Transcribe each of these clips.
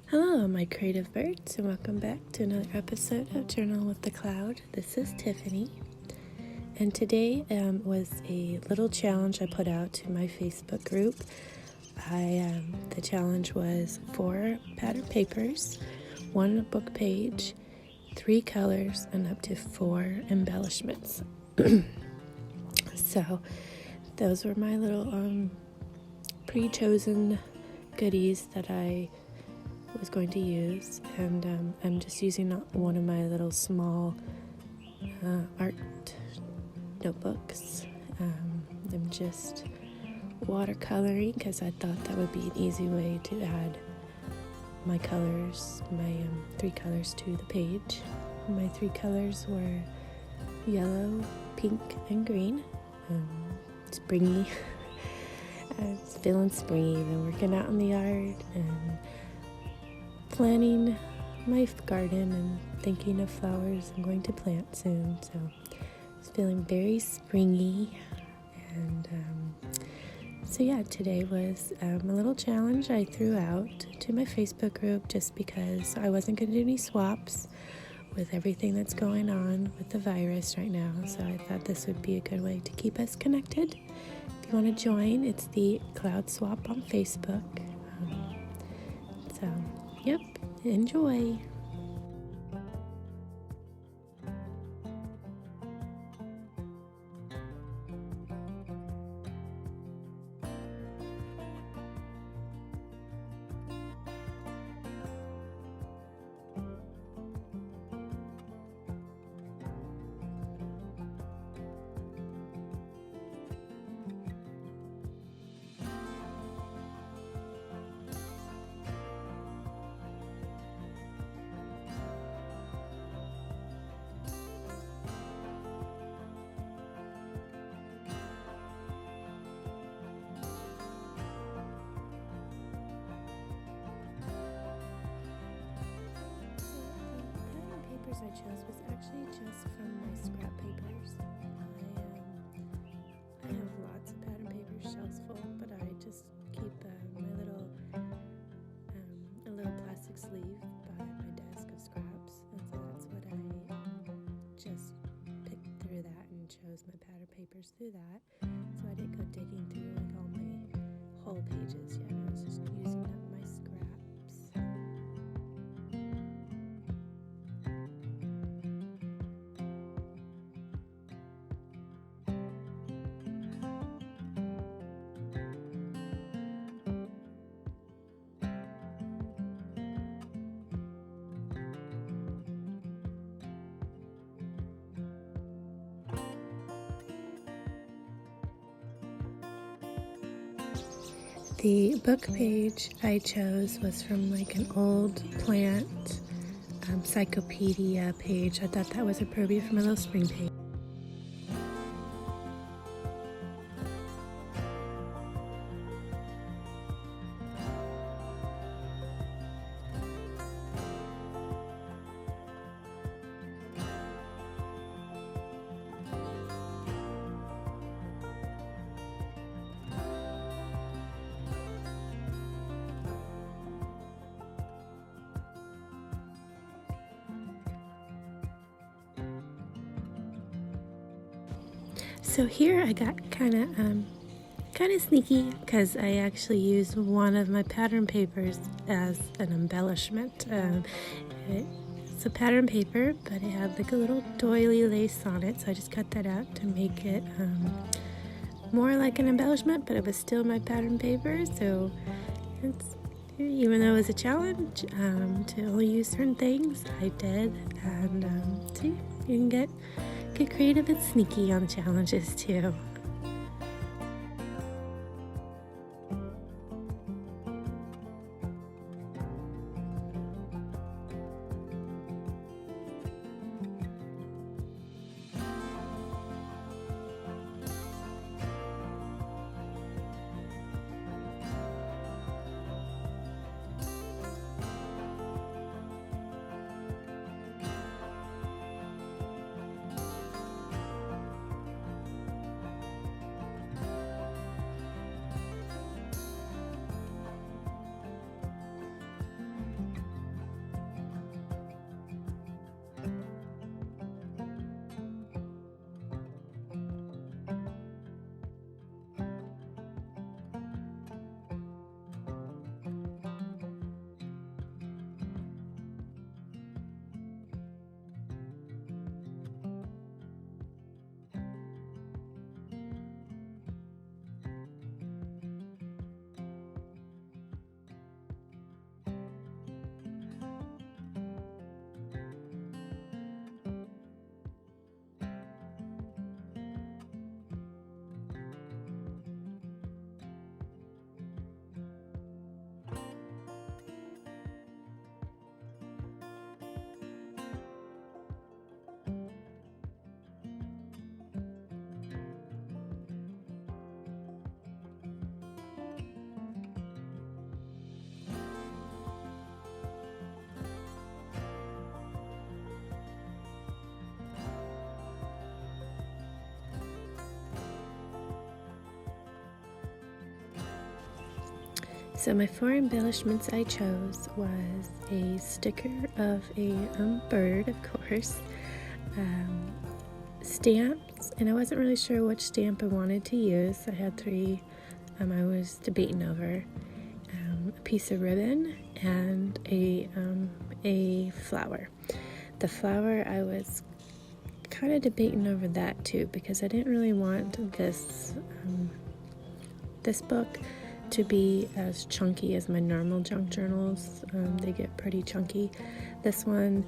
Hello, my creative birds, and welcome back to another episode of Journal with the Cloud. This is Tiffany, and today was a little challenge I put out to my Facebook group. The challenge was 4 pattern papers, 1 book page, 3 colors, and up to 4 embellishments. So those were my little pre-chosen goodies that I was going to use, and I'm just using one of my little small art notebooks. I'm just watercoloring because I thought that would be an easy way to add my colors, my 3 colors to the page. My 3 colors were yellow, pink, and green. Springy. It's feeling springy. Been working out in the yard and planning my garden and thinking of flowers I'm going to plant soon. So it's feeling very springy. And today was a little challenge I threw out to my Facebook group just because I wasn't going to do any swaps with everything that's going on with the virus right now. So I thought this would be a good way to keep us connected. If you want to join, it's the Cloud Swap on Facebook. Yep, enjoy. I chose was actually just from my scrap papers. I have lots of pattern paper shelves full, but I just keep my little a little plastic sleeve by my desk of scraps, and so that's what I just picked through that and chose my pattern papers through that. So I didn't go digging through like all my whole pages yet. I was just using up my scraps. The book page I chose was from like an old plant encyclopedia page. I thought that was appropriate for my little spring page. So here I got kind of sneaky because I actually used one of my pattern papers as an embellishment. It's a pattern paper, but it had like a little doily lace on it, so I just cut that out to make it more like an embellishment, but it was still my pattern paper. So even though it was a challenge to only use certain things, I did. And see, you can get creative and sneaky on challenges too. So my 4 embellishments I chose was a sticker of a bird, of course, stamps, and I wasn't really sure which stamp I wanted to use. I had 3 I was debating over, a piece of ribbon and a flower. The flower, I was kind of debating over that too, because I didn't really want this book to be as chunky as my normal junk journals. They get pretty chunky. This one,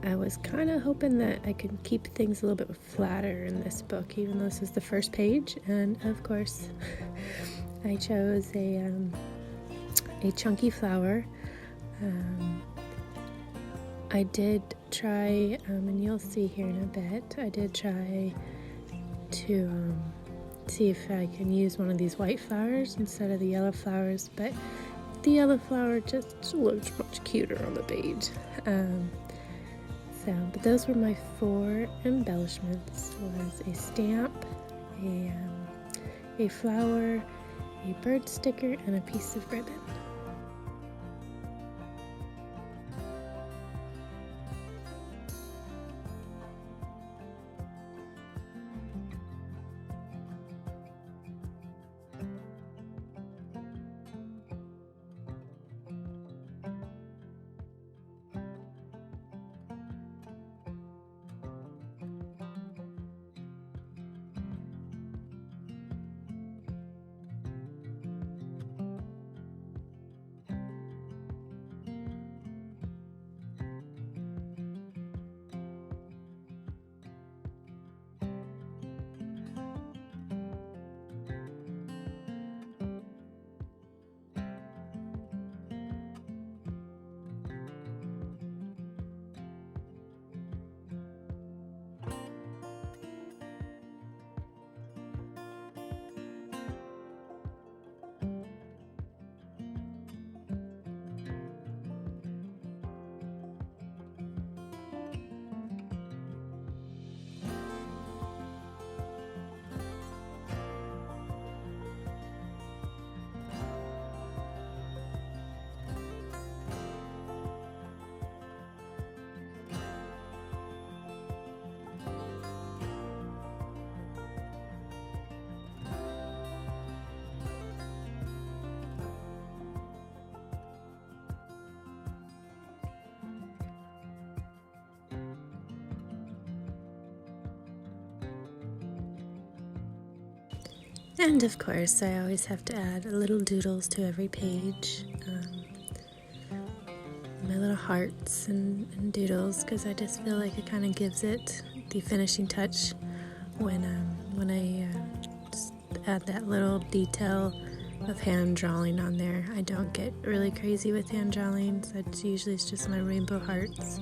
I was kind of hoping that I could keep things a little bit flatter in this book, even though this is the first page. And of course, I chose a chunky flower. I did try, and you'll see here in a bit, I did try to see if I can use one of these white flowers instead of the yellow flowers, but the yellow flower just looks much cuter on the page. But those were my 4 embellishments. Was a stamp, a flower, a bird sticker, and a piece of ribbon. And of course, I always have to add little doodles to every page. My little hearts and doodles, because I just feel like it kind of gives it the finishing touch when I just add that little detail of hand drawing on there. I don't get really crazy with hand drawings. Usually it's just my rainbow hearts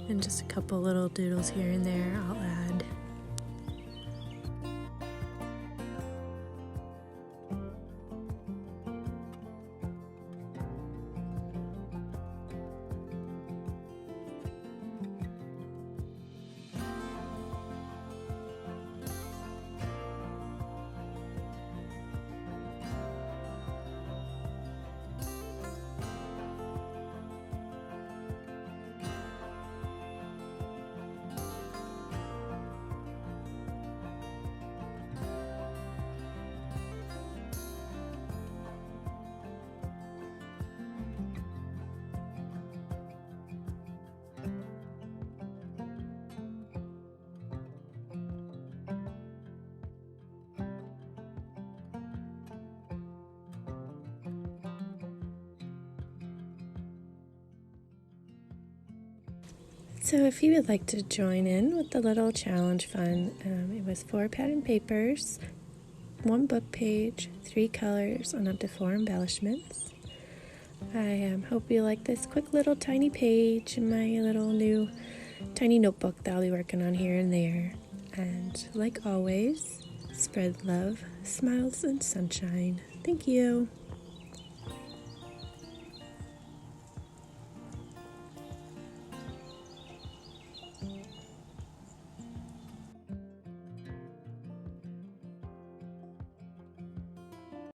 and just a couple little doodles here and there I'll add. So if you would like to join in with the little challenge fun, it was 4 pattern papers, 1 book page, 3 colors, and up to 4 embellishments. I hope you like this quick little tiny page in my little new tiny notebook that I'll be working on here and there. And like always, spread love, smiles, and sunshine. Thank you.